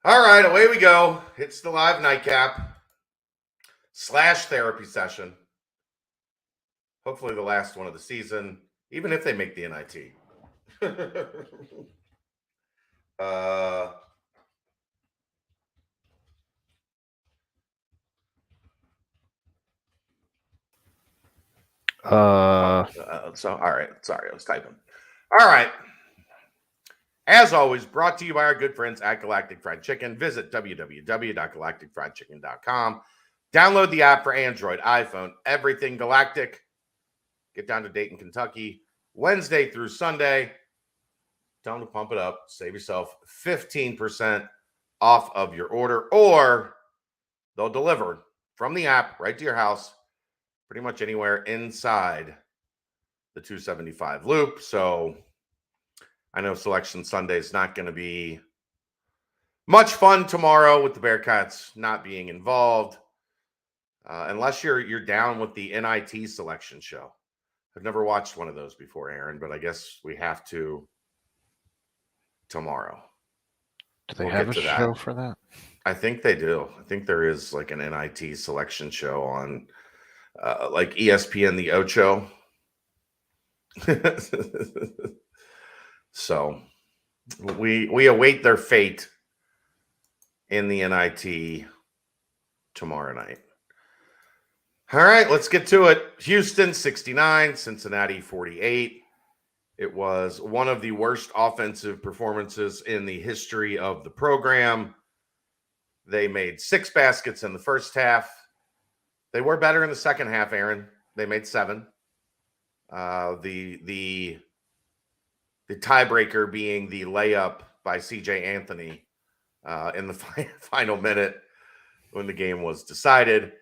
All right, away we go. It's the live nightcap / therapy session. Hopefully the last one of the season, even if they make the NIT. uh, so all right. Sorry, I was typing. All right. As always, brought to you by our good friends at Galactic Fried Chicken. Visit www.galacticfriedchicken.com. Download the app for Android, iPhone, everything Galactic. Get down to Dayton, Kentucky, Wednesday through Sunday. Tell them to pump it up. Save yourself 15% off of your order, or they'll deliver from the app right to your house, pretty much anywhere inside the 275 loop. So I know Selection Sunday is not going to be much fun tomorrow with the Bearcats not being involved, unless you're down with the NIT selection show. I've never watched one of those before, Aaron, but I guess we have to tomorrow. Do they have a show for that? I think they do. I think there is like an NIT selection show on like ESPN The Ocho. So we await their fate in the NIT tomorrow night. All right, let's get to it. Houston 69, Cincinnati 48. It was one of the worst offensive performances in the history of the program. They made 6 baskets in the first half. They were better in the second half, Aaron. They made 7. The tiebreaker being the layup by CJ Anthony in the final minute when the game was decided.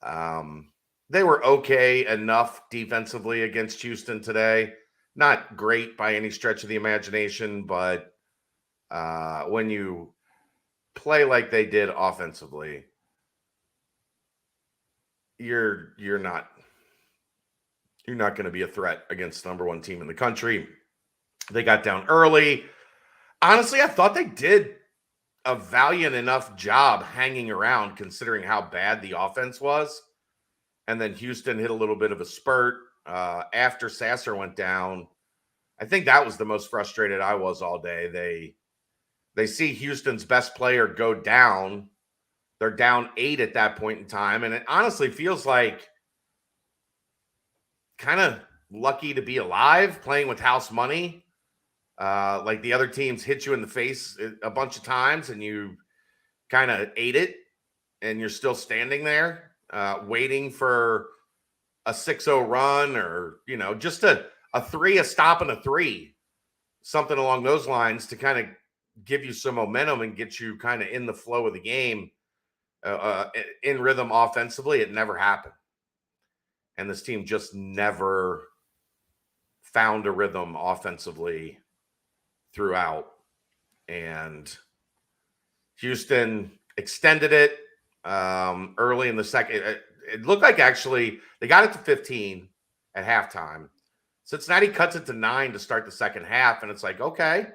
They were okay enough defensively against Houston today. Not great by any stretch of the imagination, but when you play like they did offensively, you're not going to be a threat against the number 1 team in the country. They got down early. Honestly, I thought they did a valiant enough job hanging around considering how bad the offense was. And then Houston hit a little bit of a spurt after Sasser went down. I think that was the most frustrated I was all day. They see Houston's best player go down. They're down 8 at that point in time. And it honestly feels like kind of lucky to be alive playing with house money. Like the other teams hit you in the face a bunch of times and you kind of ate it and you're still standing there waiting for a 6-0 run or, just a 3, a stop and a 3, something along those lines to kind of give you some momentum and get you kind of in the flow of the game, in rhythm offensively. It never happened. And this team just never found a rhythm offensively throughout. And Houston extended it early in the second. It looked like actually they got it to 15 at halftime. Cincinnati cuts it to 9 to start the second half. And it's like, okay,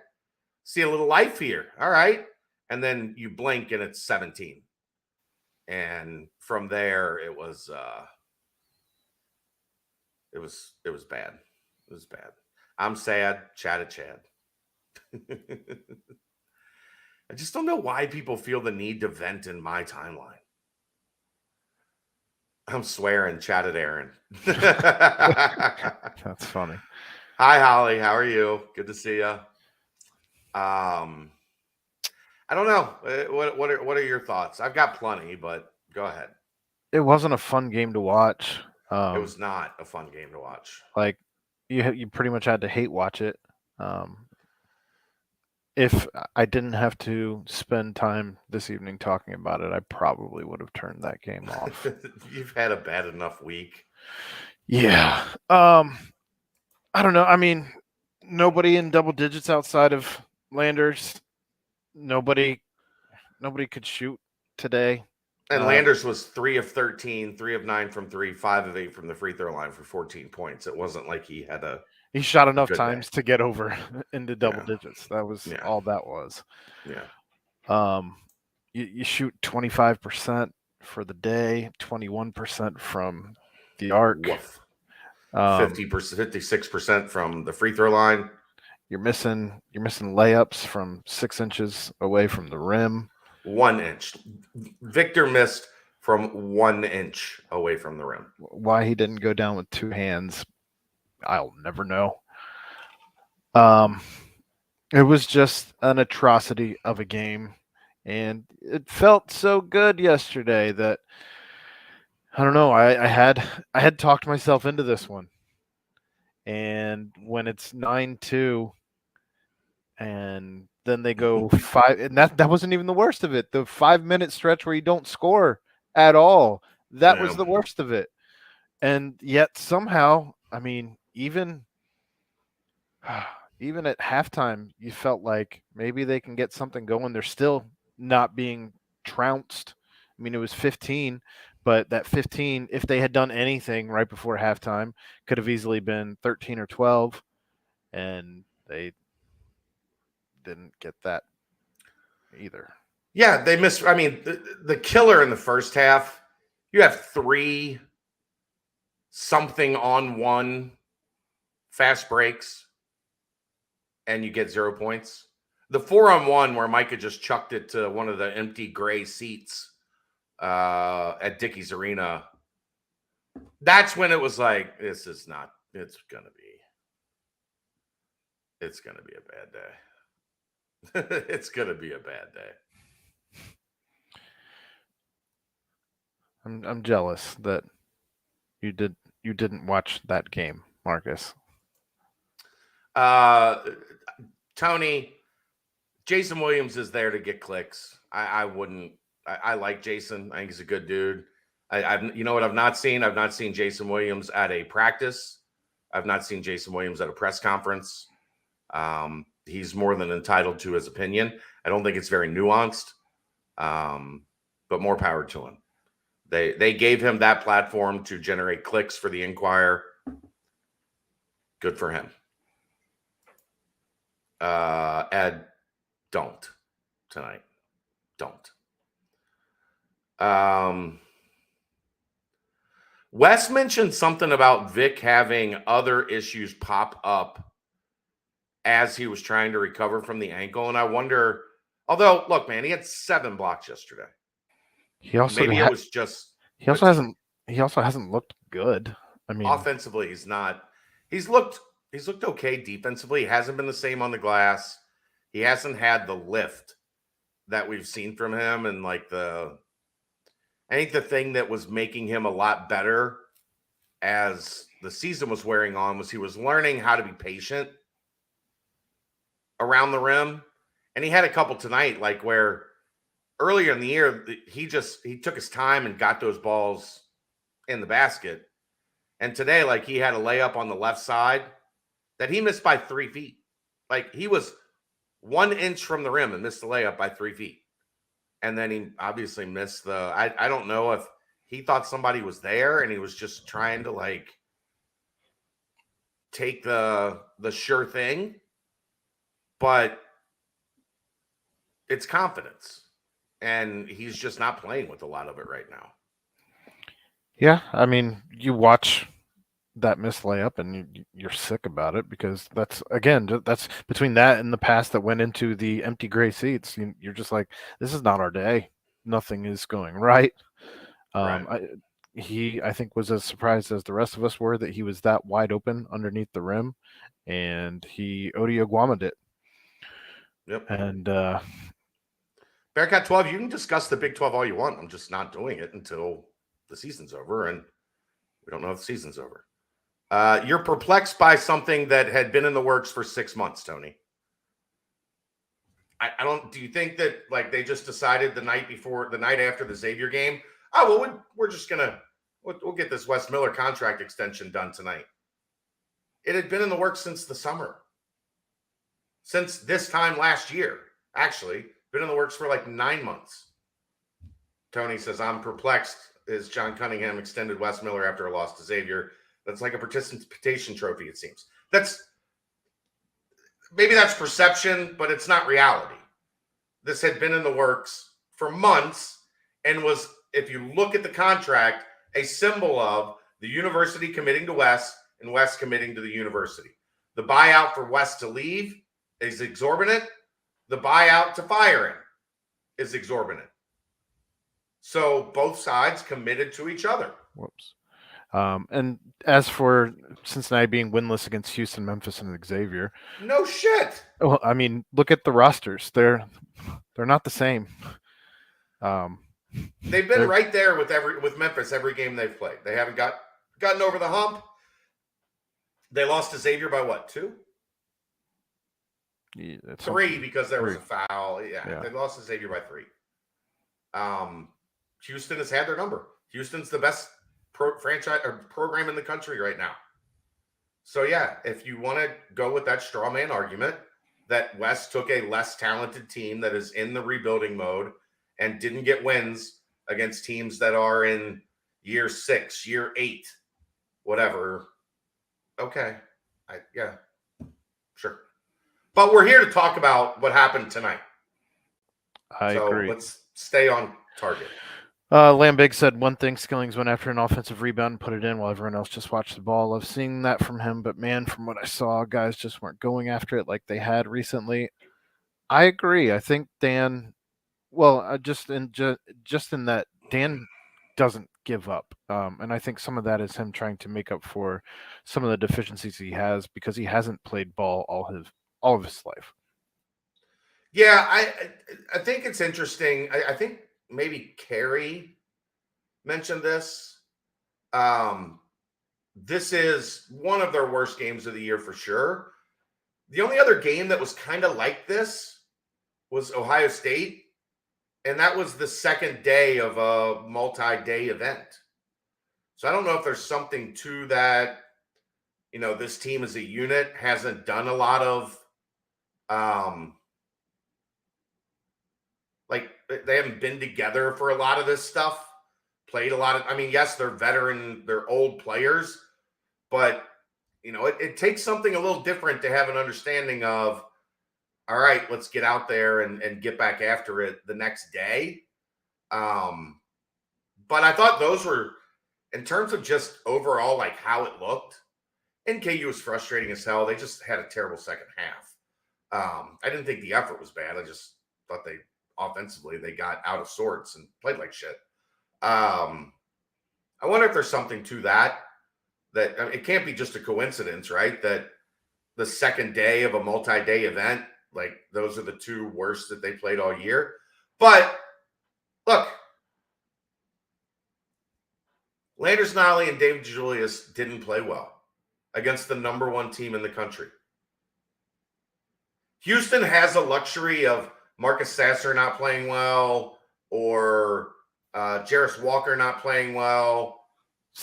see a little life here. All right. And then you blink and it's 17. And from there, it was bad. It was bad. I'm sad. Chad. I just don't know why people feel the need to vent in my timeline. I'm swearing, chat at Aaron. That's funny. Hi, Holly. How are you? Good to see you. I don't know. What are your thoughts? I've got plenty, but go ahead. It wasn't a fun game to watch. It was not a fun game to watch. Like you pretty much had to hate watch it. If I didn't have to spend time this evening talking about it, I probably would have turned that game off. You've had a bad enough week. Yeah. I don't know. I mean, nobody in double digits outside of Landers. Nobody could shoot today. And Landers was 3 of 13, 3 of 9 from 3, 5 of 8 from the free throw line for 14 points. It wasn't like he had he shot enough times to get over into double digits. That was all that was. Yeah. You shoot 25% for the day, 21% from the arc. Woof. 50%, 56% from the free throw line. You're missing layups from 6 inches away from the rim. 1 inch. Victor missed from 1 inch away from the rim. Why he didn't go down with 2 hands, I'll never know. It was just an atrocity of a game, and it felt so good yesterday that I don't know. I had talked myself into this one, and when it's 9-2, and then they go 5, and that wasn't even the worst of it. The 5-minute stretch where you don't score at all, that was the worst of it. And yet somehow, I mean, even at halftime, you felt like maybe they can get something going. They're still not being trounced. I mean, it was 15, but that 15, if they had done anything right before halftime, could have easily been 13 or 12, and they didn't get that either. Yeah, they missed. I mean, the killer in the first half, you have 3 something on 1 fast breaks, and you get 0 points. The 4-on-1 where Micah just chucked it to one of the empty gray seats at Dickies Arena, that's when it was like, it's going to be a bad day. It's going to be a bad day. I'm jealous that you didn't watch that game, Marcus. Tony, Jason Williams is there to get clicks. I like Jason. I think he's a good dude. You know what I've not seen? I've not seen Jason Williams at a practice. I've not seen Jason Williams at a press conference. He's more than entitled to his opinion. I don't think it's very nuanced, but more power to him. They gave him that platform to generate clicks for the Inquirer. Good for him. Ed, don't tonight. Don't. Wes mentioned something about Vic having other issues pop up as he was trying to recover from the ankle. And I wonder, although, look, man, he had 7 blocks yesterday. He also it was just he also hasn't looked good. I mean, offensively, he's looked okay. Defensively, he hasn't been the same on the glass. He hasn't had the lift that we've seen from him. And I think the thing that was making him a lot better as the season was wearing on was he was learning how to be patient around the rim. And he had a couple tonight, like where earlier in the year, he took his time and got those balls in the basket. And today, like, he had a layup on the left side that he missed by 3 feet. Like, he was 1 inch from the rim and missed the layup by 3 feet. And then he obviously missed I don't know if he thought somebody was there and he was just trying to, like, take the sure thing. But it's confidence. And he's just not playing with a lot of it right now. Yeah, I mean, you watch that missed layup and you're sick about it because that's between that and the pass that went into the empty gray seats. You're just like, this is not our day. Nothing is going right. Right. I think was as surprised as the rest of us were that he was that wide open underneath the rim, and he Odioguama'd it. Yep. And Bearcat 12, you can discuss the Big 12 all you want. I'm just not doing it until the season's over, and we don't know if the season's over. You're perplexed by something that had been in the works for 6 months, Tony. I don't. Do you think that, like, they just decided the night after the Xavier game? Oh, well, we're just gonna we'll get this Wes Miller contract extension done tonight. It had been in the works since the summer, since this time last year. Actually, been in the works for like 9 months. Tony says, I'm perplexed as John Cunningham extended Wes Miller after a loss to Xavier. That's like a participation trophy, it seems. Maybe that's perception, but it's not reality. this had been in the works for months and was, if you look at the contract, a symbol of the university committing to Wes and Wes committing to the university. The buyout for Wes to leave is exorbitant. The buyout to fire him is exorbitant. So both sides committed to each other. Whoops. And as for Cincinnati being winless against Houston, Memphis, and Xavier, no shit. Well, I mean, look at the rosters. They're not the same. They've been right there with Memphis every game they've played. They haven't gotten over the hump. They lost to Xavier by what, 2? Yeah, 3 because there was a foul. Yeah, they lost to Xavier by 3. Houston has had their number. Houston's the best franchise or program in the country right now. So yeah, if you want to go with that straw man argument that West took a less talented team that is in the rebuilding mode and didn't get wins against teams that are in year 6, year 8, whatever. Okay. Yeah, sure. But we're here to talk about what happened tonight. I agree. Let's stay on target. Lambig said one thing, Skillings went after an offensive rebound and put it in while everyone else just watched the ball. Love seeing that from him, but man, from what I saw, guys just weren't going after it like they had recently. I agree. I think Dan, just in that, Dan doesn't give up. And I think some of that is him trying to make up for some of the deficiencies he has because he hasn't played ball all of his life. Yeah, I think it's interesting. I think maybe Carey mentioned this. This is one of their worst games of the year for sure. The only other game that was kind of like this was Ohio State, and that was the second day of a multi-day event. So I don't know if there's something to that. You know, this team as a unit hasn't done a lot of like they haven't been together for a lot of this stuff, played a lot of, I mean, yes, they're veteran, they're old players, but you know, it takes something a little different to have an understanding of, all right, let's get out there and get back after it the next day. But I thought those were, in terms of just overall, like how it looked, NKU was frustrating as hell. They just had a terrible second half. I didn't think the effort was bad. I just thought offensively, they got out of sorts and played like shit. I wonder if there's something to that I mean, it can't be just a coincidence, right? That the second day of a multi-day event, like those are the 2 worst that they played all year. But look, Landers Nolly and David Julius didn't play well against the number 1 team in the country. Houston has a luxury of Marcus Sasser not playing well or Jarris Walker not playing well.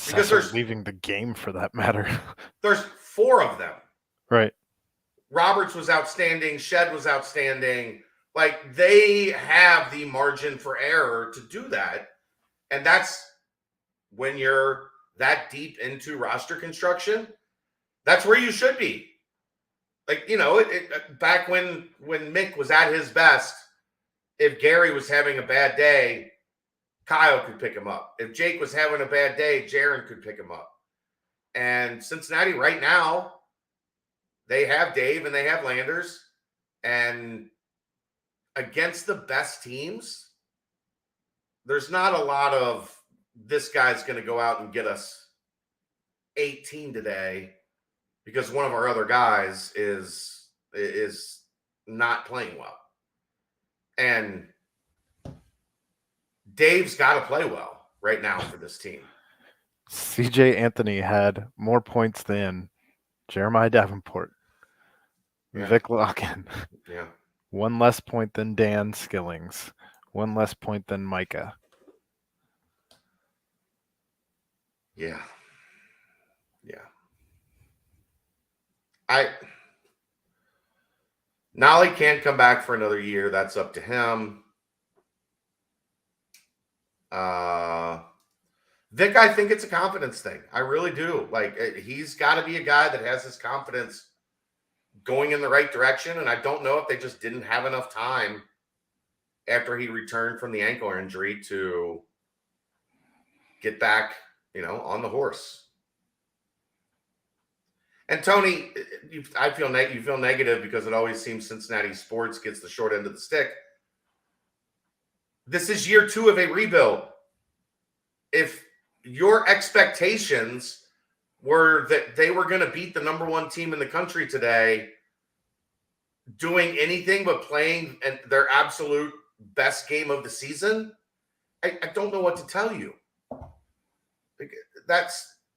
Because there's leaving the game for that matter. There's 4 of them. Right. Roberts was outstanding. Shed was outstanding. Like, they have the margin for error to do that. And that's when you're that deep into roster construction, that's where you should be. Like, you know, back when Mick was at his best, if Gary was having a bad day, Kyle could pick him up. If Jake was having a bad day, Jaron could pick him up. And Cincinnati right now, they have Dave and they have Landers. And against the best teams, there's not a lot of this guy's going to go out and get us 18 today because one of our other guys is not playing well. And Dave's got to play well right now for this team. CJ Anthony had more points than Jeremiah Davenport. Yeah. Vic Locken. Yeah. 1 less point than Dan Skillings. 1 less point than Micah. Yeah. Nolly can't come back for another year. That's up to him. Vic, I think it's a confidence thing. I really do. Like, he's got to be a guy that has his confidence going in the right direction. And I don't know if they just didn't have enough time after he returned from the ankle injury to get back, on the horse. And Tony, you feel negative because it always seems Cincinnati sports gets the short end of the stick. This is year 2 of a rebuild. If your expectations were that they were going to beat the number 1 team in the country today, doing anything but playing their absolute best game of the season, I don't know what to tell you.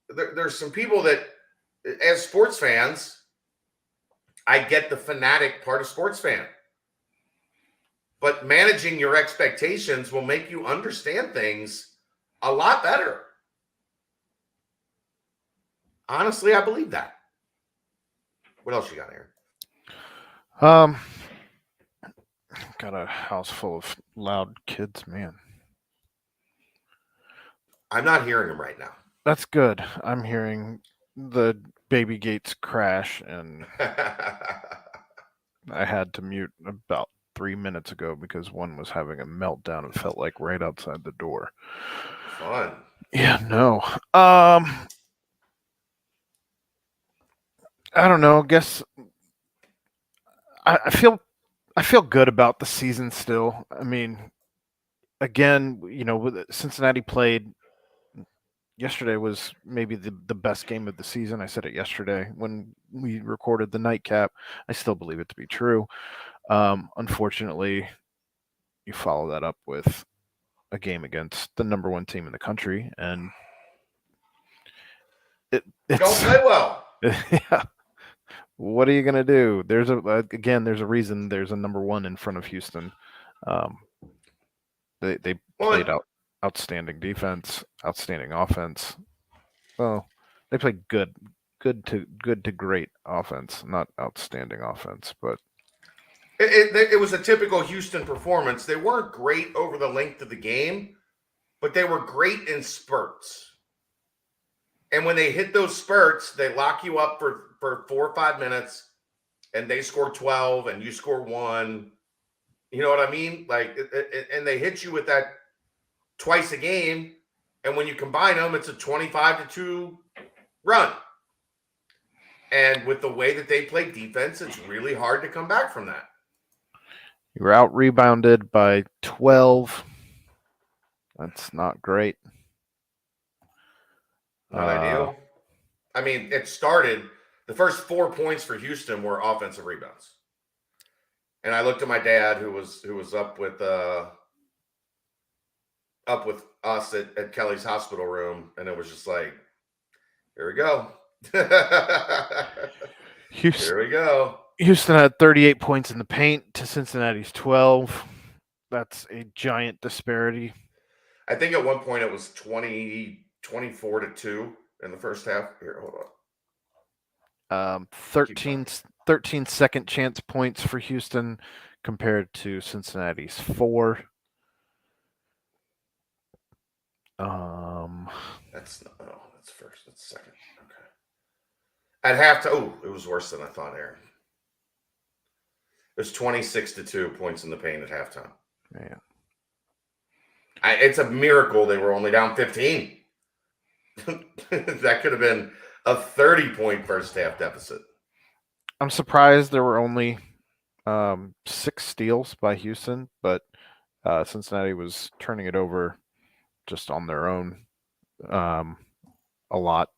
There's some people that, as sports fans, I get the fanatic part of sports fan. But managing your expectations will make you understand things a lot better. Honestly, I believe that. What else you got, Aaron? Got a house full of loud kids, man. I'm not hearing them right now. That's good. I'm hearing the baby gates crash, and I had to mute about 3 minutes ago because one was having a meltdown. It felt like right outside the door. Fun. Yeah, no. I don't know. I guess I feel good about the season still. I mean, again, with Cincinnati played yesterday was maybe the best game of the season. I said it yesterday when we recorded the nightcap. I still believe it to be true. Unfortunately, you follow that up with a game against the number 1 team in the country, and it's don't play well. Yeah. What are you gonna do? There's a reason there's a number 1 in front of Houston. They played outstanding defense, outstanding offense. Well, they played good to great offense, not outstanding offense, but it was a typical Houston performance. They weren't great over the length of the game, but they were great in spurts. And when they hit those spurts, they lock you up for 4 or 5 minutes, and they score 12, and you score 1. You know what I mean? And they hit you with that twice a game, and when you combine them, it's a 25-2 run. And with the way that they play defense, it's really hard to come back from that. You were out rebounded by 12. That's not great. Not ideal. I mean, it started, the first 4 points for Houston were offensive rebounds. And I looked at my dad, who was up with us at Kelly's hospital room, and it was just like, here we go. Here we go. Houston had 38 points in the paint to Cincinnati's 12. That's a giant disparity. I think at one point it was 24-2 in the first half. Here, hold on. 13 second chance points for Houston compared to Cincinnati's 4. That's first. That's second. Okay. At halftime, it was worse than I thought, Aaron. It was 26-2 points in the paint at halftime. Man. It's a miracle they were only down 15. That could have been a 30-point first half deficit. I'm surprised there were only 6 steals by Houston, but Cincinnati was turning it over just on their own a lot.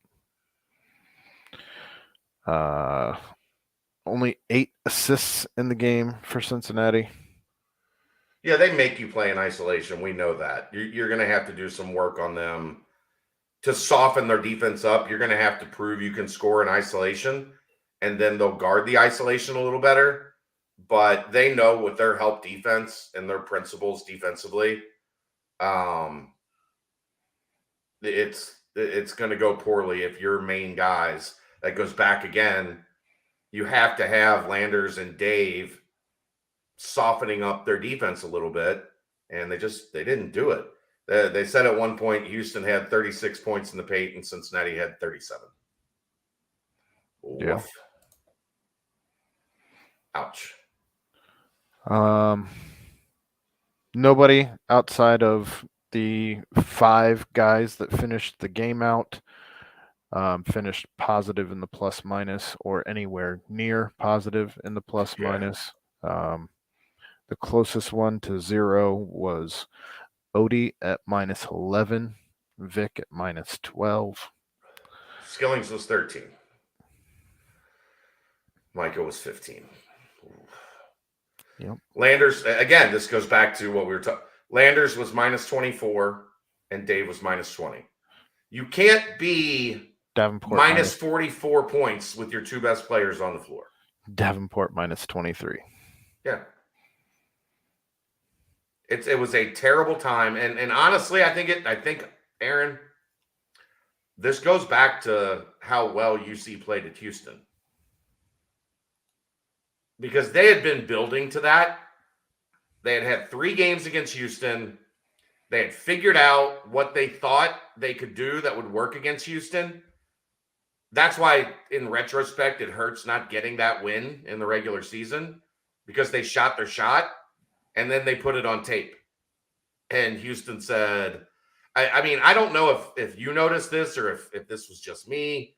Only 8 assists in the game for Cincinnati. Yeah, they make you play in isolation. We know that. You're going to have to do some work on them to soften their defense up. You're going to have to prove you can score in isolation, and then they'll guard the isolation a little better. But they know with their help defense and their principles defensively, it's going to go poorly if your main guys, that goes back again, you have to have Landers and Dave softening up their defense a little bit, and they didn't do it. They said at one point Houston had 36 points in the paint and Cincinnati had 37. Yeah. Woof. Ouch. Nobody outside of the 5 guys that finished the game out finished positive in the plus minus or anywhere near positive in the plus minus. The closest one to 0 was Odie at minus 11, Vic at minus 12. Skillings was 13. Micah was 15. Yep. Landers, again, this goes back to what we were talking. Landers was minus 24 and Dave was minus 20. You can't be Davenport minus 44 points with your 2 best players on the floor. Davenport minus 23. Yeah. It was a terrible time. And honestly, I think, Aaron, this goes back to how well UC played at Houston. Because they had been building to that. They had 3 games against Houston. They had figured out what they thought they could do that would work against Houston. That's why, in retrospect, it hurts not getting that win in the regular season because they shot their shot and then they put it on tape. And Houston said, I mean, I don't know if you noticed this or if this was just me.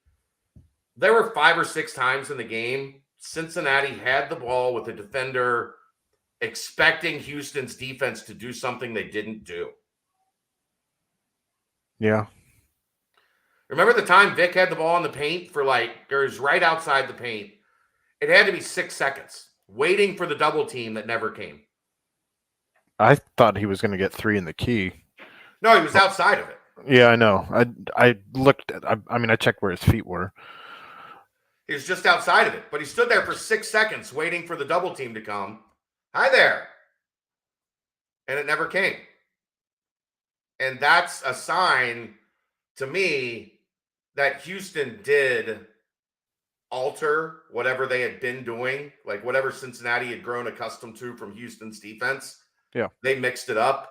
There were 5 or 6 times in the game Cincinnati had the ball with a defender expecting Houston's defense to do something they didn't do. Yeah. Remember the time Vic had the ball in the paint for it was right outside the paint. It had to be 6 seconds waiting for the double team that never came. I thought he was going to get 3 in the key. No, he was outside of it. Yeah, I know. I looked at, I checked where his feet were. He was just outside of it, but he stood there for 6 seconds waiting for the double team to come. Hi there. And it never came. And that's a sign to me that Houston did alter whatever they had been doing, like whatever Cincinnati had grown accustomed to from Houston's defense. Yeah. They mixed it up.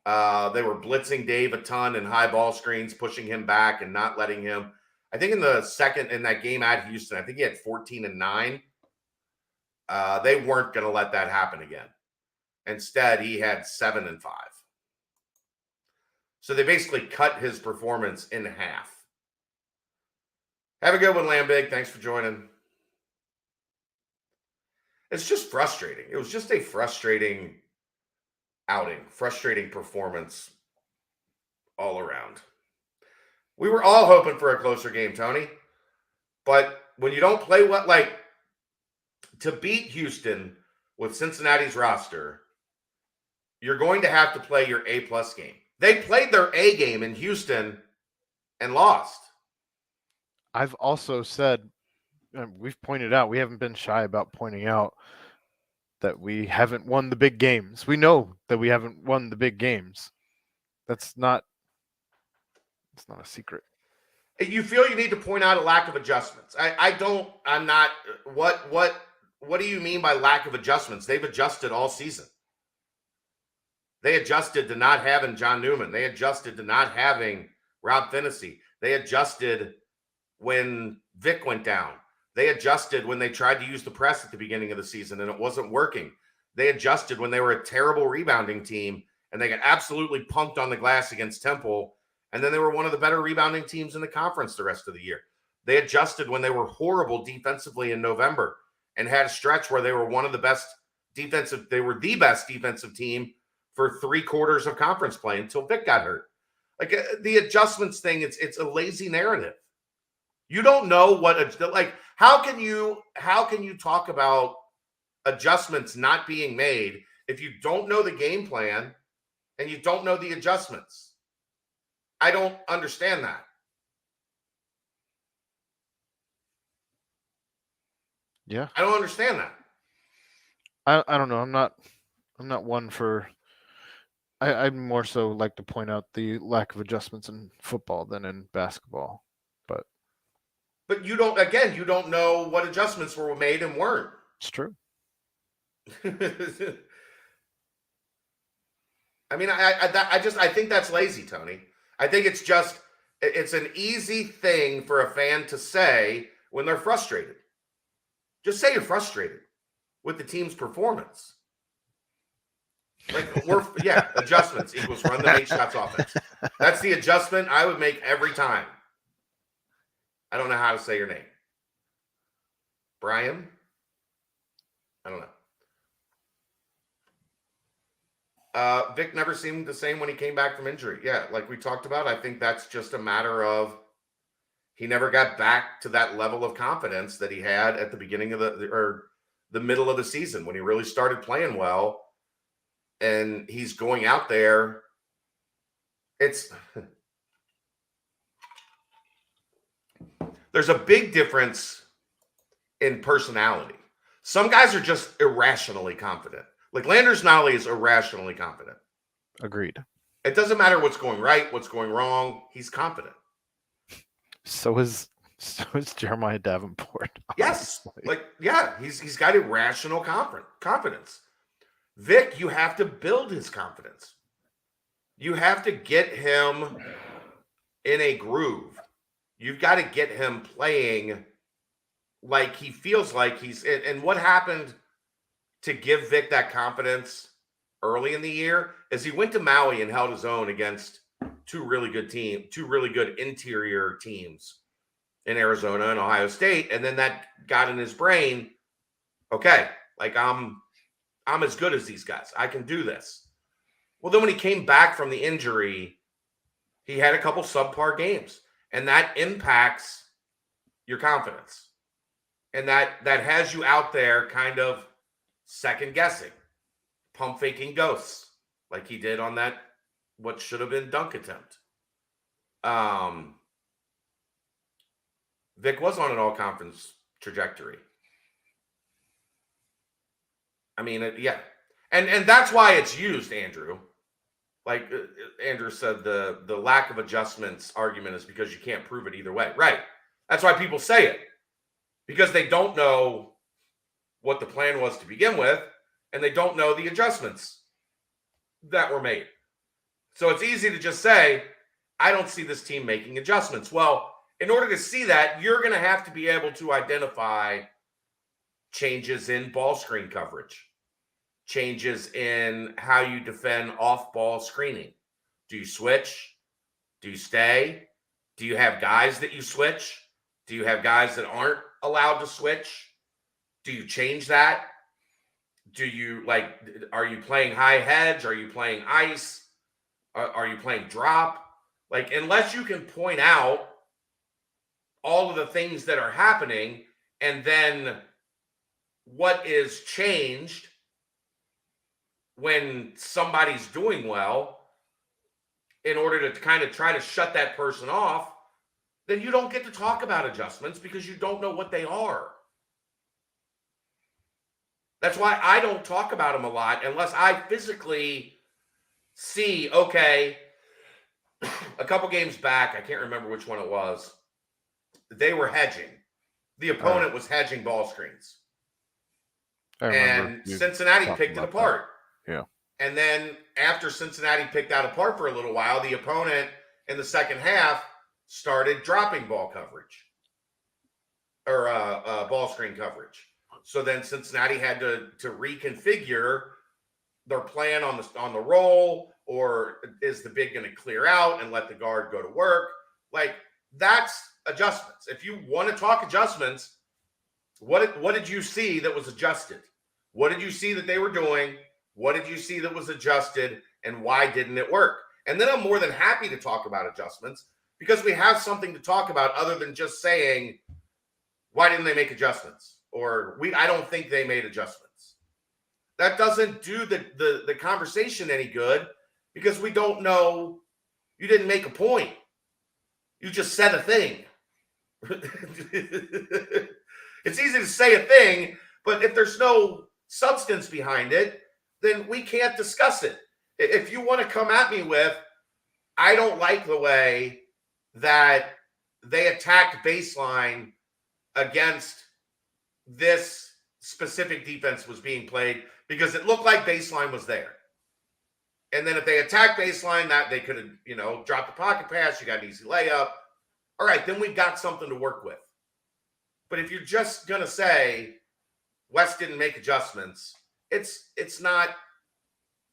They were blitzing Dave a ton and high ball screens, pushing him back and not letting him. I think in that game at Houston, I think he had 14 and 9. They weren't going to let that happen again. Instead, he had 7 and 5. So they basically cut his performance in half. Have a good one, Lambig. Thanks for joining. It's just frustrating. It was just a frustrating outing, frustrating performance all around. We were all hoping for a closer game, Tony. But when you don't play to beat Houston with Cincinnati's roster, you're going to have to play your A-plus game. They played their A game in Houston and lost. I've also said, we've pointed out, we haven't been shy about pointing out that we haven't won the big games. We know that we haven't won the big games. It's not a secret. You feel you need to point out a lack of adjustments. What do you mean by lack of adjustments? They've adjusted all season. They adjusted to not having John Newman. They adjusted to not having Rob Finney. They adjusted when Vic went down. They adjusted when they tried to use the press at the beginning of the season and it wasn't working. They adjusted when they were a terrible rebounding team and they got absolutely punked on the glass against Temple. And then they were one of the better rebounding teams in the conference the rest of the year. They adjusted when they were horrible defensively in November and had a stretch where they were the best defensive team for 3 quarters of conference play until Vic got hurt. The adjustments thing, it's a lazy narrative. You don't know how can you talk about adjustments not being made if you don't know the game plan and you don't know the adjustments? I don't understand that. Yeah. I don't understand that. I don't know. I'm not one for. I'd more so like to point out the lack of adjustments in football than in basketball. But you don't know what adjustments were made and weren't. It's true. I mean, I think that's lazy, Tony. I think it's an easy thing for a fan to say when they're frustrated. Just say you're frustrated with the team's performance. Like adjustments equals run them 8 shots offense. That's the adjustment I would make every time. I don't know how to say your name. Brian? I don't know. Vic never seemed the same when he came back from injury. Yeah, like we talked about, I think that's just a matter of he never got back to that level of confidence that he had at the beginning of the middle of the season when he really started playing well. And he's going out there. There's a big difference in personality. Some guys are just irrationally confident. Like Landers Nolly is irrationally confident. Agreed. It doesn't matter what's going right, what's going wrong. He's confident. So is Jeremiah Davenport. Yes. He's got irrational confidence. Vic, you have to build his confidence. You have to get him in a groove. You've got to get him playing like he feels like he's – and what happened to give Vic that confidence early in the year is he went to Maui and held his own against two really good interior teams in Arizona and Ohio State. And then that got in his brain, okay, like I'm as good as these guys. I can do this. Well, then when he came back from the injury, he had a couple subpar games. And that impacts your confidence. And that has you out there kind of second guessing, pump faking ghosts, like he did on that what should have been dunk attempt. Vic was on an all-conference trajectory. I mean, yeah. And that's why it's used, Andrew. Like Andrew said, the lack of adjustments argument is because you can't prove it either way. Right. That's why people say it. Because they don't know what the plan was to begin with, and they don't know the adjustments that were made. So it's easy to just say, I don't see this team making adjustments. Well, in order to see that, you're going to have to be able to identify changes in ball screen coverage, changes in how you defend off-ball screening. Do you switch? Do you stay? Do you have guys that you switch? Do you have guys that aren't allowed to switch? Do you change that? Are you playing high hedge? Are you playing ice? Are you playing drop? Like, unless you can point out all of the things that are happening and then what is changed when somebody's doing well in order to kind of try to shut that person off, then you don't get to talk about adjustments because you don't know what they are. That's why I don't talk about them a lot unless I physically see, okay, a couple games back, I can't remember which one it was, they were hedging. The opponent was hedging ball screens. And Cincinnati picked it apart. Yeah. And then after Cincinnati picked that apart for a little while, the opponent in the second half started dropping ball coverage or ball screen coverage. So then Cincinnati had to reconfigure their plan on the roll, or is the big going to clear out and let the guard go to work? Like, that's adjustments. If you want to talk adjustments, what did you see that was adjusted? What did you see that they were doing? What did you see that was adjusted, and why didn't it work? And then I'm more than happy to talk about adjustments because we have something to talk about other than just saying, why didn't they make adjustments? Or I don't think they made adjustments. That doesn't do the conversation any good because we don't know. You didn't make a point. You just said a thing. It's easy to say a thing, but if there's no substance behind it, then we can't discuss it. If you want to come at me with, I don't like the way that they attacked baseline against this specific defense was being played because it looked like baseline was there. And then if they attacked baseline, that they could have, dropped the pocket pass, you got an easy layup. All right, then we've got something to work with. But if you're just going to say West didn't make adjustments, it's not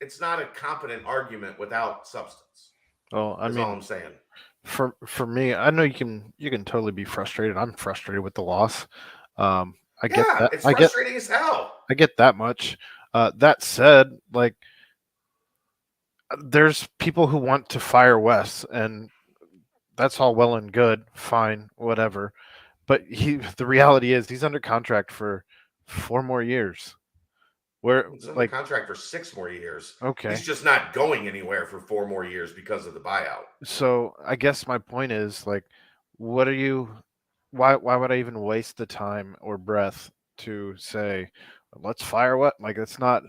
it's not a competent argument without substance. Well, I That's mean, all I'm saying. for me, I know you can totally be frustrated. I'm frustrated with the loss. I get Yeah, that. it's frustrating as hell. I get that much. That said, like there's people who want to fire Wes, and that's all well and good, fine, whatever. But the reality is he's under contract for 4 more years. Where He's under like contract for 6 more years. okay, He's just not going anywhere for 4 more years because of the buyout. so I guess my point is like, what are you? Why would I even waste the time or breath to say, let's fire what? Like it's not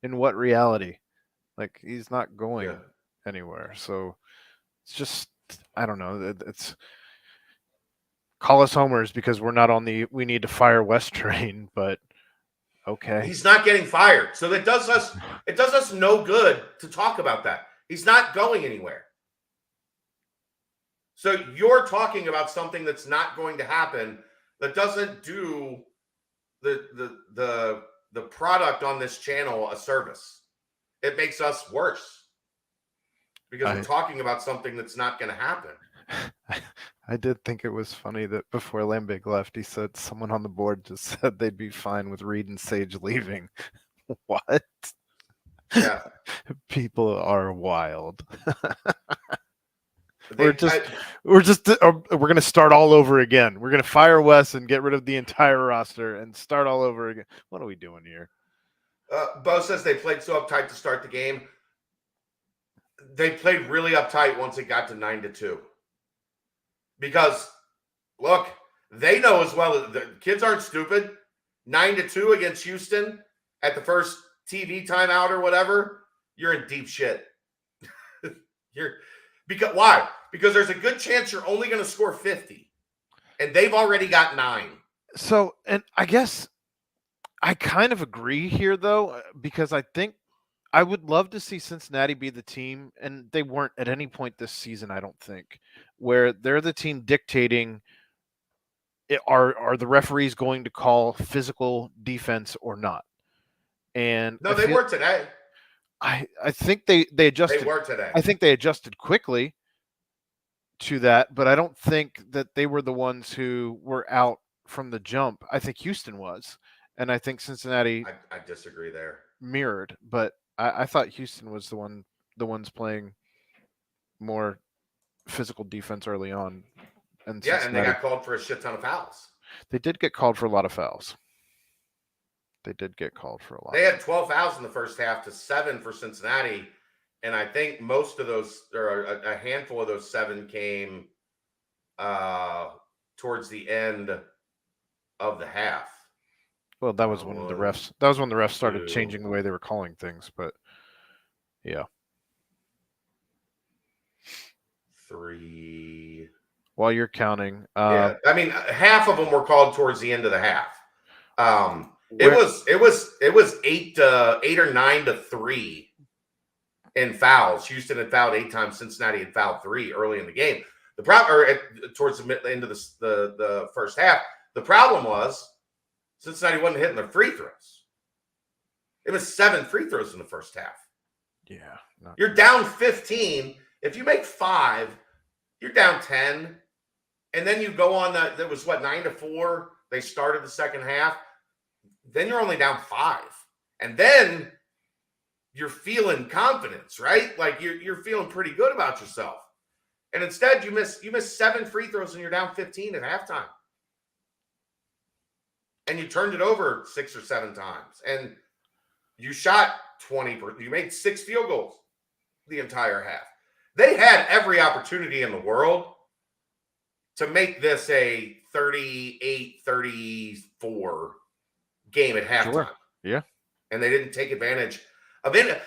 in what reality? Like he's not going Yeah. anywhere. So it's just I don't know. It's call us homers because we're not on the we need to fire West train, but okay. He's not getting fired. So it does us no good to talk about that. He's not going anywhere. So you're talking about something that's not going to happen that doesn't do the product on this channel a service. It makes us worse because we're talking about something that's not going to happen. I did think it was funny that before Lambig left, he said someone on the board just said they'd be fine with Reed and Sage leaving. What? Yeah. People are wild. They- we're gonna start all over again. We're gonna fire Wes and get rid of the entire roster and start all over again. What are we doing here? Bo says they played so uptight to start the game. They played really uptight once it got to 9-2. Because, look, they know as well. The kids aren't stupid. 9-2 against Houston at the first TV timeout or whatever. You're in deep shit. Why? Because there's a good chance you're only going to score 50, and they've already got 9. So, and I guess I kind of agree here, though, because I think I would love to see Cincinnati be the team, and they weren't at any point this season, I don't think, where they're the team dictating are the referees going to call physical defense or not. And no, they were today. I think they adjusted. They were today. I think they adjusted quickly to that, but I don't think that they were the ones who were out from the jump. I think Houston was, and I think Cincinnati. I disagree there. Mirrored, but I thought Houston was the ones playing more physical defense early on. And yeah, and they got called for a shit ton of fouls. They did get called for a lot of fouls. They did get called for a lot. They had 12 fouls in the first half to 7 for Cincinnati, and I think most of those, or a handful of those 7, came towards the end of the half. Well, that was when the refs. That was when the refs started changing the way they were calling things. But yeah, 3. While you're counting, yeah, I mean, half of them were called towards the end of the half. It was 8 or 9-3 in fouls. Houston had fouled 8 times. Cincinnati had fouled 3 early in the game. The problem, towards the end of the first half, the problem was Cincinnati wasn't hitting their free throws. It was 7 free throws in the first half. Yeah, you're down 15. If you make 5, you're down 10. And then you go on that was 9-4. They started the second half. Then you're only down 5. And then you're feeling confidence, right? Like you're feeling pretty good about yourself. And instead you miss 7 free throws and you're down 15 at halftime. And you turned it over 6 or 7 times. And you shot 20. You made 6 field goals the entire half. They had every opportunity in the world to make this a 38-34 game at halftime. Sure. Yeah. And they didn't take advantage of it.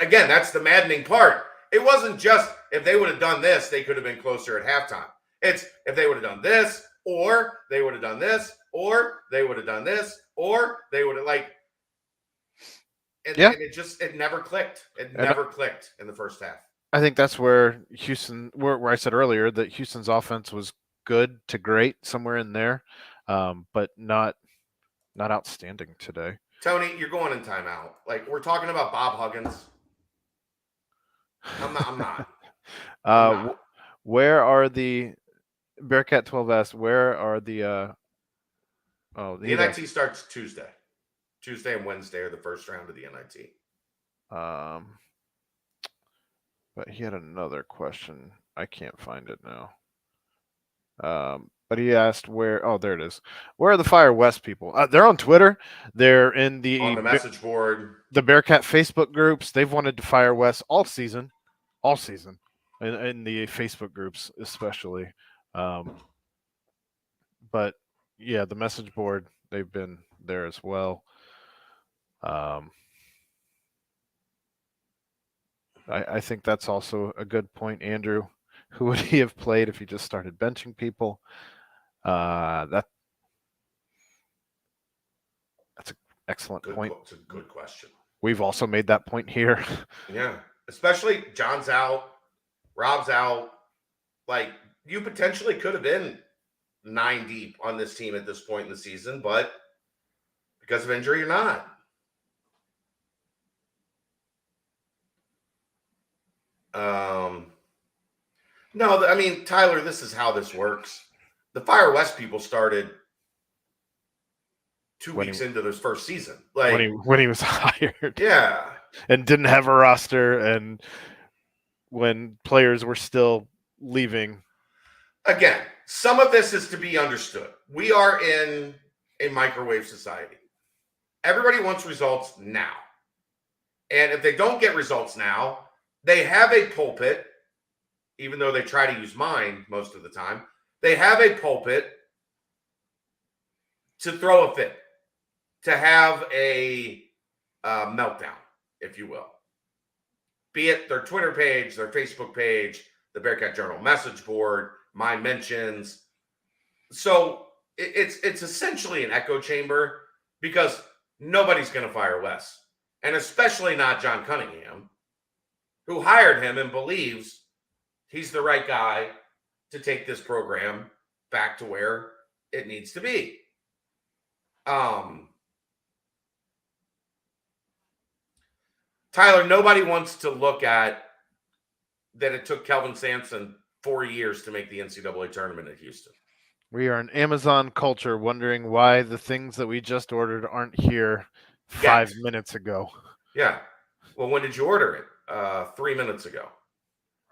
Again, that's the maddening part. It wasn't just if they would have done this, they could have been closer at halftime. It's if they would have done this, or they would have done this, or they would have done this, or they would have and it never clicked. It never clicked in the first half. I think that's where Houston, where I said earlier that Houston's offense was good to great, somewhere in there, but not outstanding today. Tony, you're going in timeout. Like, we're talking about Bob Huggins. I'm not. I'm not. Where are the Bearcat 12 asks, where are the The NIT starts Tuesday. Tuesday and Wednesday are the first round of the NIT. But he had another question. I can't find it now. But he asked where. Oh, there it is. Where are the Fire West people? They're on Twitter. They're on the message board, the Bearcat Facebook groups. They've wanted to Fire West all season, in the Facebook groups especially. But yeah, the message board. They've been there as well. I think that's also a good point, Andrew. Who would he have played if he just started benching people? That's an excellent point. It's a good question. We've also made that point here. Yeah, especially John's out, Rob's out. Like, you potentially could have been 9 deep on this team at this point in the season, but because of injury, you're not. No, I mean, Tyler, this is how this works. The Fire West people started 2 weeks into this first season. Like when he was hired. Yeah. And didn't have a roster, and when players were still leaving. Again, some of this is to be understood. We are in a microwave society. Everybody wants results now. And if they don't get results now, they have a pulpit, even though they try to use mine most of the time. They have a pulpit to throw a fit, to have a meltdown, if you will. Be it their Twitter page, their Facebook page, the Bearcat Journal message board, my mentions. So it's essentially an echo chamber because nobody's going to fire Wes, and especially not John Cunningham, who hired him and believes he's the right guy to take this program back to where it needs to be. Tyler, nobody wants to look at that it took Kelvin Sampson 4 years to make the NCAA tournament at Houston. We are an Amazon culture wondering why the things that we just ordered aren't here 5 minutes ago. Yeah. Well, when did you order it? 3 minutes ago.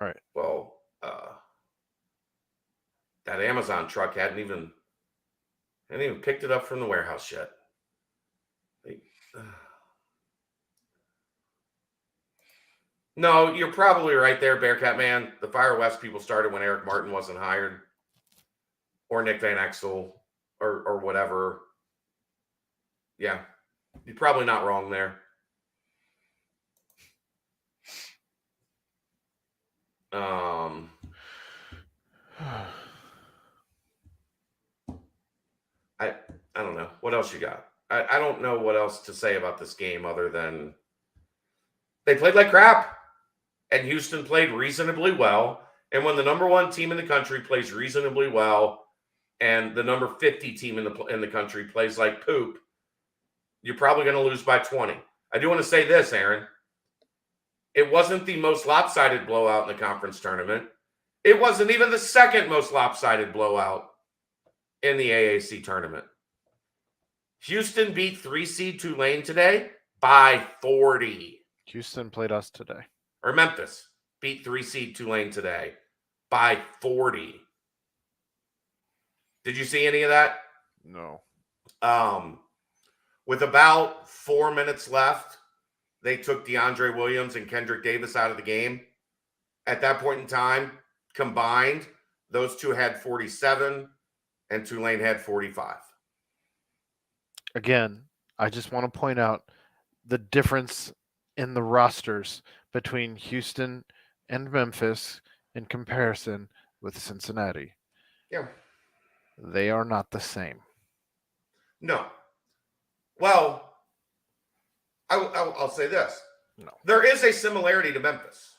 All right. Well, that Amazon truck hadn't even picked it up from the warehouse yet. No, you're probably right there, Bearcat man. The Fire West people started when Eric Martin wasn't hired, or Nick Van Exel, or whatever. Yeah, you're probably not wrong there. I don't know. What else you got? I don't know what else to say about this game other than they played like crap, and Houston played reasonably well. And when the number 1 team in the country plays reasonably well, and the number 50 team in the country plays like poop, you're probably going to lose by 20. I do want to say this, Aaron. It wasn't the most lopsided blowout in the conference tournament. It wasn't even the second most lopsided blowout in the AAC tournament. Houston beat 3 seed Tulane today by 40. Houston played us today. Or Memphis beat 3 seed Tulane today by 40. Did you see any of that? No. With about 4 minutes left, they took DeAndre Williams and Kendrick Davis out of the game. At that point in time, combined, those two had 47 and Tulane had 45. Again, I just want to point out the difference in the rosters between Houston and Memphis in comparison with Cincinnati. Yeah. They are not the same. No. Well, I'll say this. No. There is a similarity to Memphis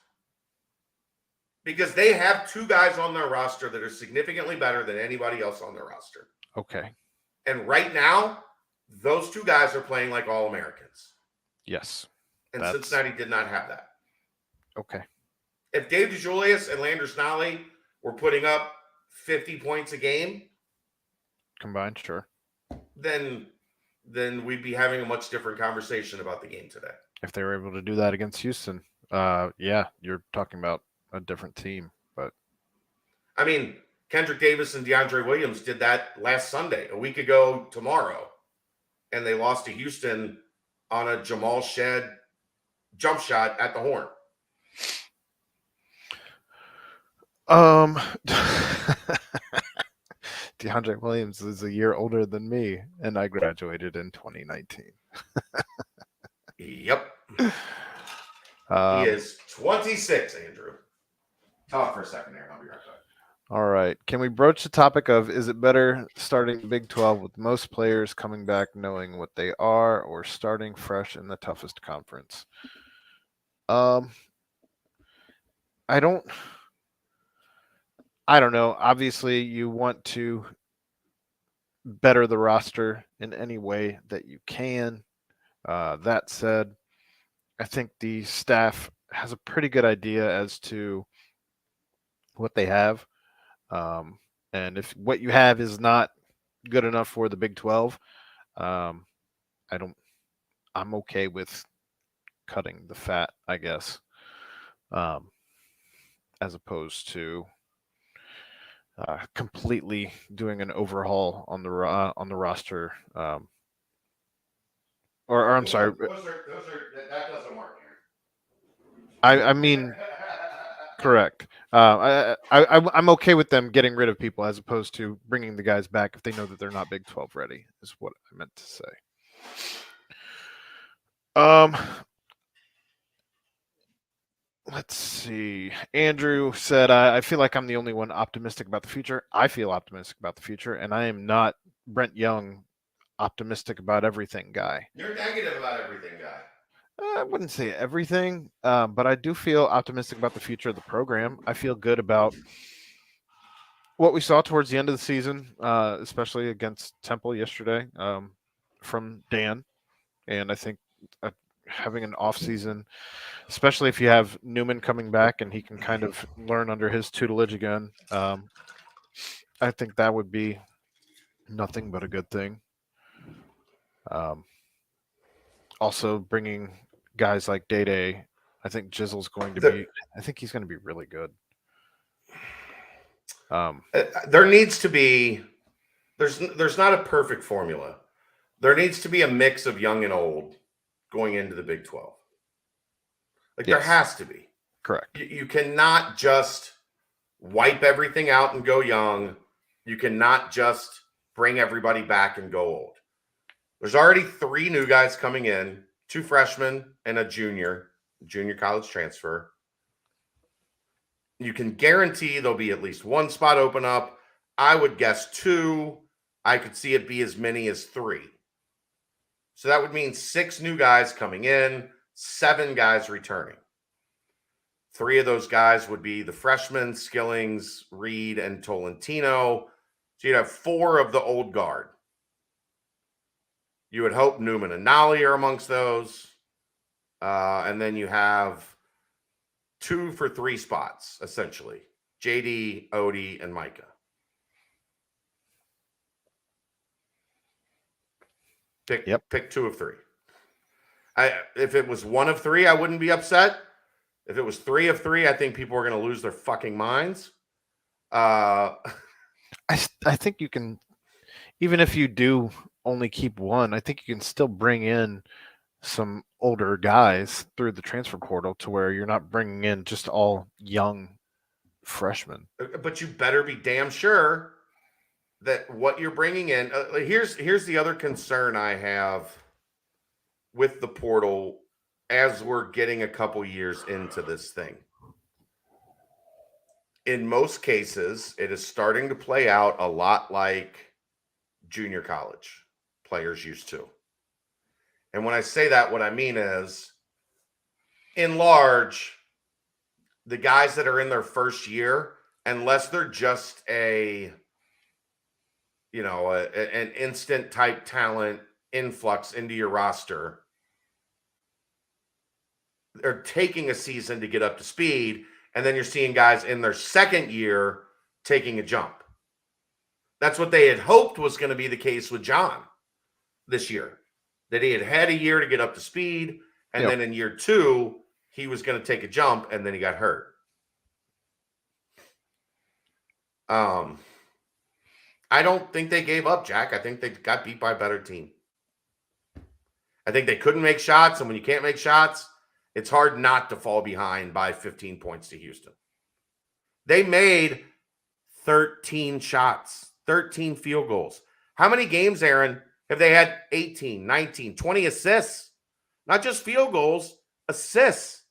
because they have 2 guys on their roster that are significantly better than anybody else on their roster. Okay. And right now, those 2 guys are playing like All-Americans. Yes. And Cincinnati did not have that. Okay. if Dave DeJulius and Landers Nolly were putting up 50 points a game combined, sure, then we'd be having a much different conversation about the game today. If they were able to do that against Houston, yeah, you're talking about a different team. But I mean, Kendrick Davis and DeAndre Williams did that last Sunday, a week ago tomorrow, and they lost to Houston on a Jamal Shed jump shot at the horn. DeAndre Williams is a year older than me, and I graduated in 2019. Yep. He is 26, Andrew. Talk for a second there. I'll be right back. All right. Can we broach the topic of, is it better starting the Big 12 with most players coming back knowing what they are, or starting fresh in the toughest conference? I don't know. Obviously, you want to better the roster in any way that you can. That said, I think the staff has a pretty good idea as to what they have. And if what you have is not good enough for the Big 12, I'm okay with cutting the fat, I guess, as opposed to completely doing an overhaul on the roster. Or I'm sorry. That doesn't work here. I mean, correct. I'm okay with them getting rid of people as opposed to bringing the guys back if they know that they're not Big 12 ready, is what I meant to say. Let's see. Andrew said, I feel like I'm the only one optimistic about the future. I feel optimistic about the future, and I am not Brent Young, optimistic about everything guy. You're negative about everything guy. I wouldn't say everything, but I do feel optimistic about the future of the program. I feel good about what we saw towards the end of the season, especially against Temple yesterday, from Dan. And I think having an off season, especially if you have Newman coming back and he can kind of learn under his tutelage again, I think that would be nothing but a good thing. Also, bringing guys like Day-Day, I think Jizzle's going to be. I think he's going to be really good. There needs to be. There's not a perfect formula. There needs to be a mix of young and old going into the Big 12. Like, yes. There has to be. Correct. You cannot just wipe everything out and go young. You cannot just bring everybody back and go old. There's already 3 new guys coming in, 2 freshmen and a junior college transfer. You can guarantee there'll be at least 1 spot open up. I would guess 2. I could see it be as many as 3. So that would mean 6 new guys coming in, 7 guys returning. 3 of those guys would be the freshmen, Skillings, Reed, and Tolentino. So you'd have 4 of the old guard. You would hope Newman and Nolly are amongst those. And then you have 2 for 3 spots, essentially. JD, Odie, and Micah. Pick 2 of 3. If it was 1 of 3, I wouldn't be upset. If it was 3 of 3, I think people are going to lose their fucking minds. I think you can, even if you do only keep 1, I think you can still bring in some older guys through the transfer portal to where you're not bringing in just all young freshmen. But you better be damn sure that what you're bringing in. Here's the other concern I have with the portal as we're getting a couple years into this thing. In most cases, it is starting to play out a lot like junior college players used to. And when I say that, what I mean is, in large, the guys that are in their first year, unless they're just an instant type talent influx into your roster, they're taking a season to get up to speed, And then you're seeing guys in their second year taking a jump. That's what they had hoped was going to be the case with John this year, that he had a year to get up to speed. And then in year 2, he was going to take a jump, and then he got hurt. I don't think they gave up, Jack. I think they got beat by a better team. I think they couldn't make shots, and when you can't make shots, it's hard not to fall behind by 15 points to Houston. They made 13 shots, 13 field goals. How many games, Aaron, have they had 18, 19, 20 assists? Not just field goals, assists.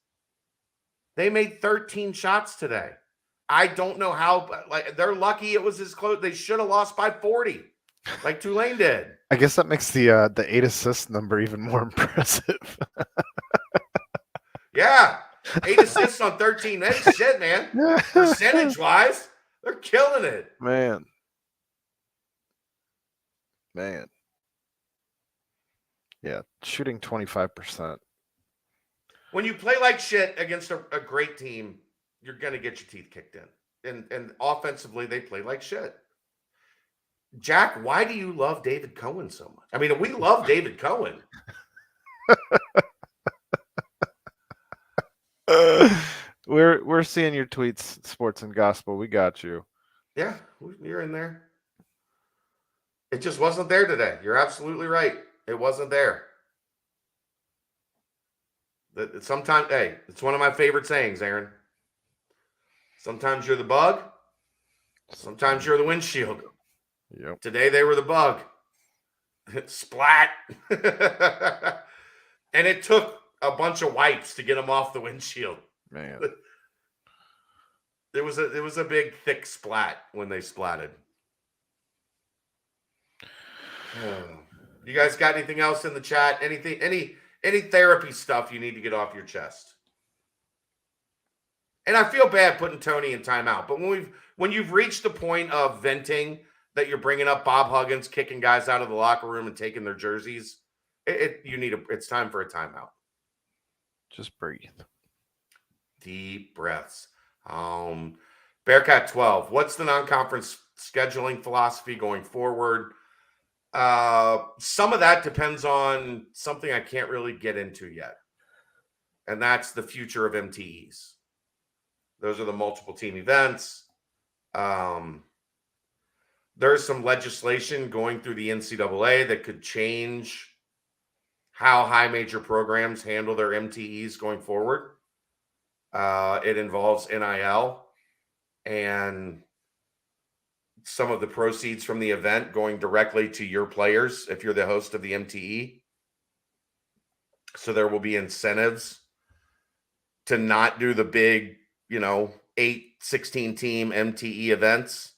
They made 13 shots today. I don't know how, like, they're lucky it was as close. They should have lost by 40, like Tulane did. I guess that makes the 8 assist number even more impressive. Yeah, 8 assists on 13. That's shit, man. Percentage-wise, they're killing it. Man. Yeah, shooting 25%. When you play like shit against a great team, you're going to get your teeth kicked in. And offensively, they play like shit. Jack, why do you love David Cohen so much? I mean, we love David Cohen. We're seeing your tweets, Sports and Gospel. We got you. Yeah, you're in there. It just wasn't there today. You're absolutely right. It wasn't there. Sometimes, hey, it's one of my favorite sayings, Aaron. Sometimes you're the bug. Sometimes you're the windshield. Yep. Today they were the bug. Splat. And it took a bunch of wipes to get them off the windshield. Man. It was a big thick splat when they splatted. You guys got anything else in the chat? Anything, any therapy stuff you need to get off your chest? And I feel bad putting Tony in timeout, but when you've reached the point of venting that you're bringing up Bob Huggins, kicking guys out of the locker room and taking their jerseys, it's time for a timeout. Just breathe. Deep breaths. Bearcat 12. What's the non-conference scheduling philosophy going forward? Some of that depends on something I can't really get into yet. And that's the future of MTEs. Those are the multiple team events. There's some legislation going through the NCAA that could change how high major programs handle their MTEs going forward. It involves NIL and some of the proceeds from the event going directly to your players if you're the host of the MTE. So there will be incentives to not do the big, 8, 16 team MTE events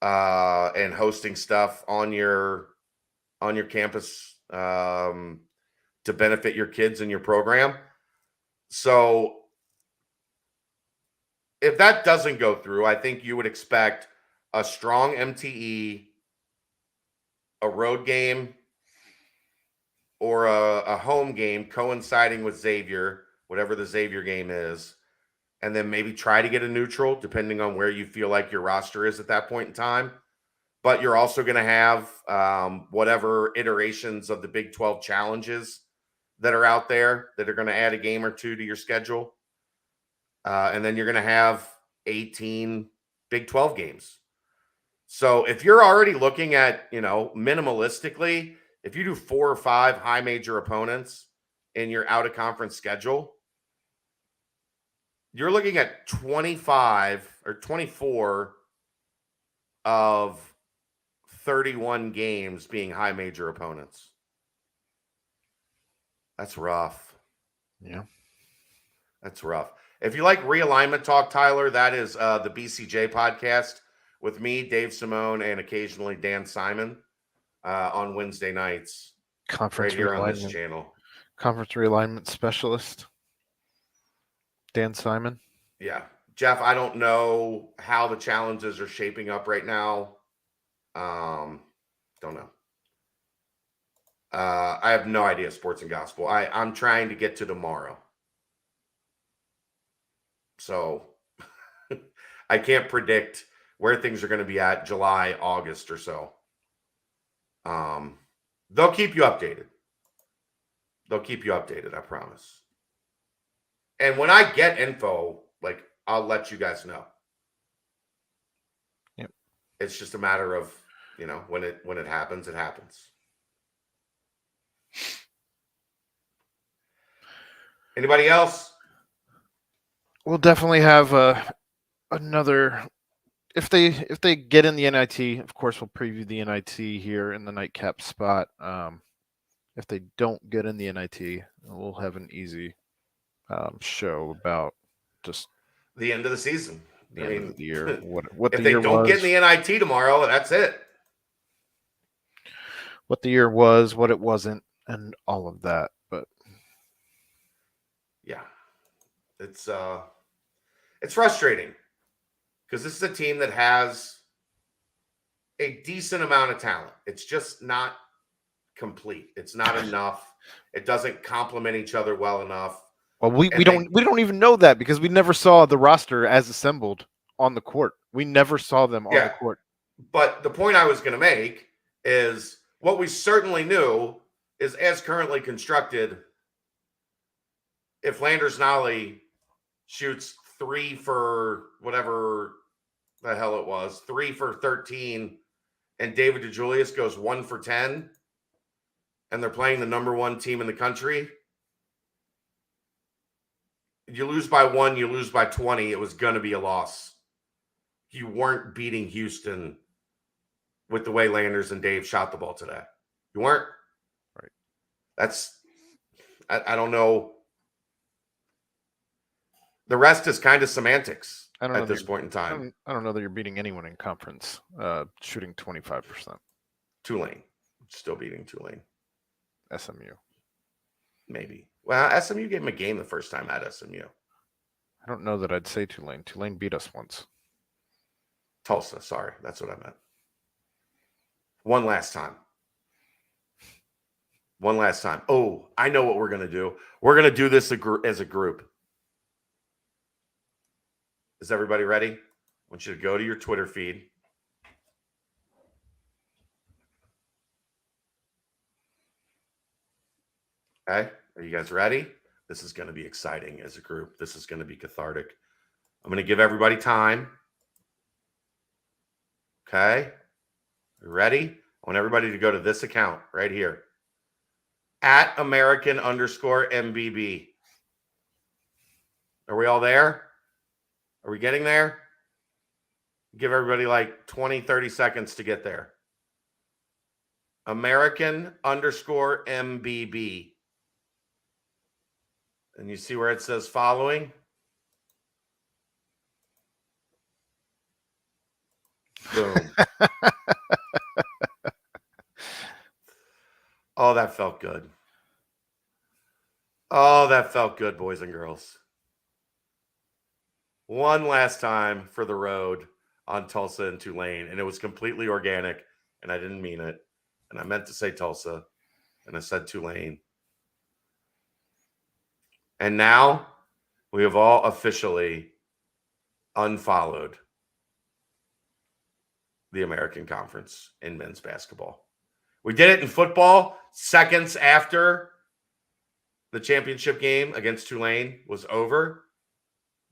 and hosting stuff on your campus to benefit your kids and your program. So if that doesn't go through, I think you would expect a strong MTE, a road game, or a home game coinciding with Xavier, whatever the Xavier game is, and then maybe try to get a neutral, depending on where you feel like your roster is at that point in time. But you're also going to have whatever iterations of the Big 12 challenges that are out there that are going to add a game or two to your schedule. And then you're going to have 18 Big 12 games. So if you're already looking at, minimalistically, if you do 4 or 5 high major opponents in your out of conference schedule, you're looking at 25 or 24 of 31 games being high major opponents. That's rough. Yeah. That's rough. If you like realignment talk, Tyler, that is the BCJ podcast with me, Dave Simone, and occasionally Dan Simon on Wednesday nights. Conference right here on this realignment. channel. Conference realignment specialist, Dan Simon. Yeah. Jeff, I don't know how the challenges are shaping up right now. Don't know. I have no idea, Sports and Gospel. I'm trying to get to tomorrow. So I can't predict where things are going to be at July, August or so. They'll keep you updated. I promise. And when I get info, like, I'll let you guys know. Yep. It's just a matter of, when it happens, it happens. Anybody else? We'll definitely have another. If they get in the NIT, of course, we'll preview the NIT here in the nightcap spot. If they don't get in the NIT, we'll have an easy show about just the end of the season. The end of the year. What if the they year don't was, get in the NIT tomorrow, that's it. What the year was, what it wasn't, and all of that. But yeah, it's frustrating because this is a team that has a decent amount of talent. It's just not complete. It's not enough. It doesn't complement each other well enough. Well, we don't even know that because we never saw the roster as assembled on the court. We never saw them on the court. But the point I was going to make is what we certainly knew is, as currently constructed, if Landers Nolly shoots 3 for whatever the hell it was, 3 for 13, and David DeJulius goes 1 for 10, and they're playing the number 1 team in the country, you lose by 1, you lose by 20, it was going to be a loss. You weren't beating Houston with the way Landers and Dave shot the ball today. You weren't. Right. That's, I don't know. The rest is kind of semantics at this point in time. I don't know that you're beating anyone in conference shooting 25%. Tulane. Still beating Tulane. SMU. Maybe. Well, SMU gave him a game the first time at SMU. I don't know that I'd say Tulane. Tulane beat us once. Tulsa, sorry. That's what I meant. One last time. Oh, I know what we're going to do. We're going to do this as a group. Is everybody ready? I want you to go to your Twitter feed. Okay. Are you guys ready? This is going to be exciting as a group. This is going to be cathartic. I'm going to give everybody time. Okay. You ready? I want everybody to go to this account right here. @American_MBB. Are we all there? Are we getting there? Give everybody like 20, 30 seconds to get there. American_MBB. And you see where it says following? Boom. Oh, that felt good. Oh, that felt good, boys and girls. One last time for the road on Tulsa and Tulane, and it was completely organic, and I didn't mean it. And I meant to say Tulsa, and I said Tulane. And now we have all officially unfollowed the American Conference in men's basketball. We did it in football seconds after the championship game against Tulane was over.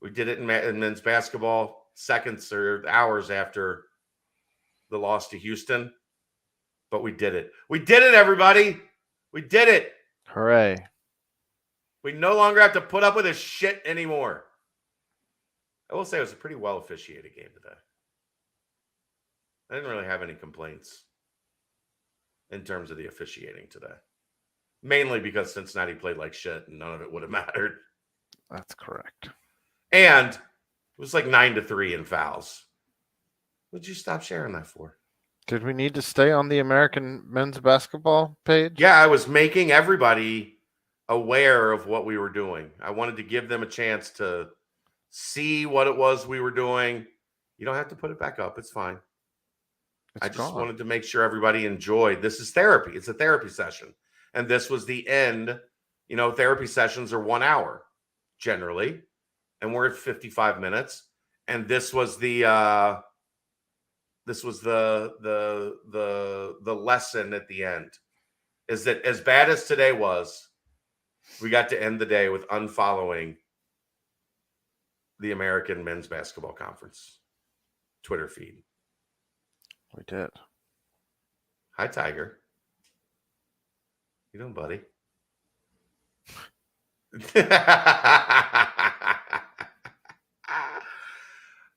We did it in men's basketball seconds or hours after the loss to Houston. But we did it. We did it, everybody. We did it. Hooray. We no longer have to put up with this shit anymore. I will say it was a pretty well officiated game today. I didn't really have any complaints in terms of the officiating today. Mainly because Cincinnati played like shit and none of it would have mattered. That's correct. And it was like 9-3 in fouls. What'd you stop sharing that for? Did we need to stay on the American men's basketball page? Yeah, I was making everybody aware of what we were doing. I wanted to give them a chance to see what it was we were doing. You don't have to put it back up. It's fine. I just wanted to make sure everybody enjoyed. This is therapy. It's a therapy session. And this was the end. You know, therapy sessions are 1 hour generally. And we're at 55 minutes. And this was the lesson at the end, is that as bad as today was, we got to end the day with unfollowing the American Men's Basketball Conference Twitter feed. We did. Hi, Tiger. You doing, buddy?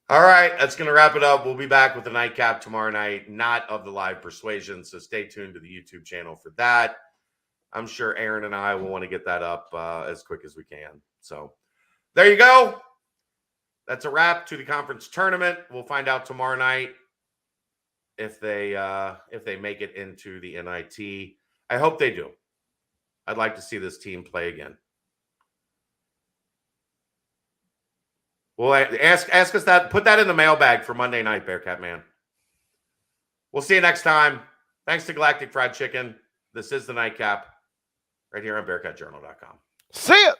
All right, that's going to wrap it up. We'll be back with the nightcap tomorrow night, not of the live persuasion. So stay tuned to the YouTube channel for that. I'm sure Aaron and I will want to get that up as quick as we can. So there you go. That's a wrap to the conference tournament. We'll find out tomorrow night if they make it into the NIT. I hope they do. I'd like to see this team play again. Well, ask us that. Put that in the mailbag for Monday night, Bearcat Man. We'll see you next time. Thanks to Galactic Fried Chicken. This is the nightcap right here on BearcatJournal.com. See ya.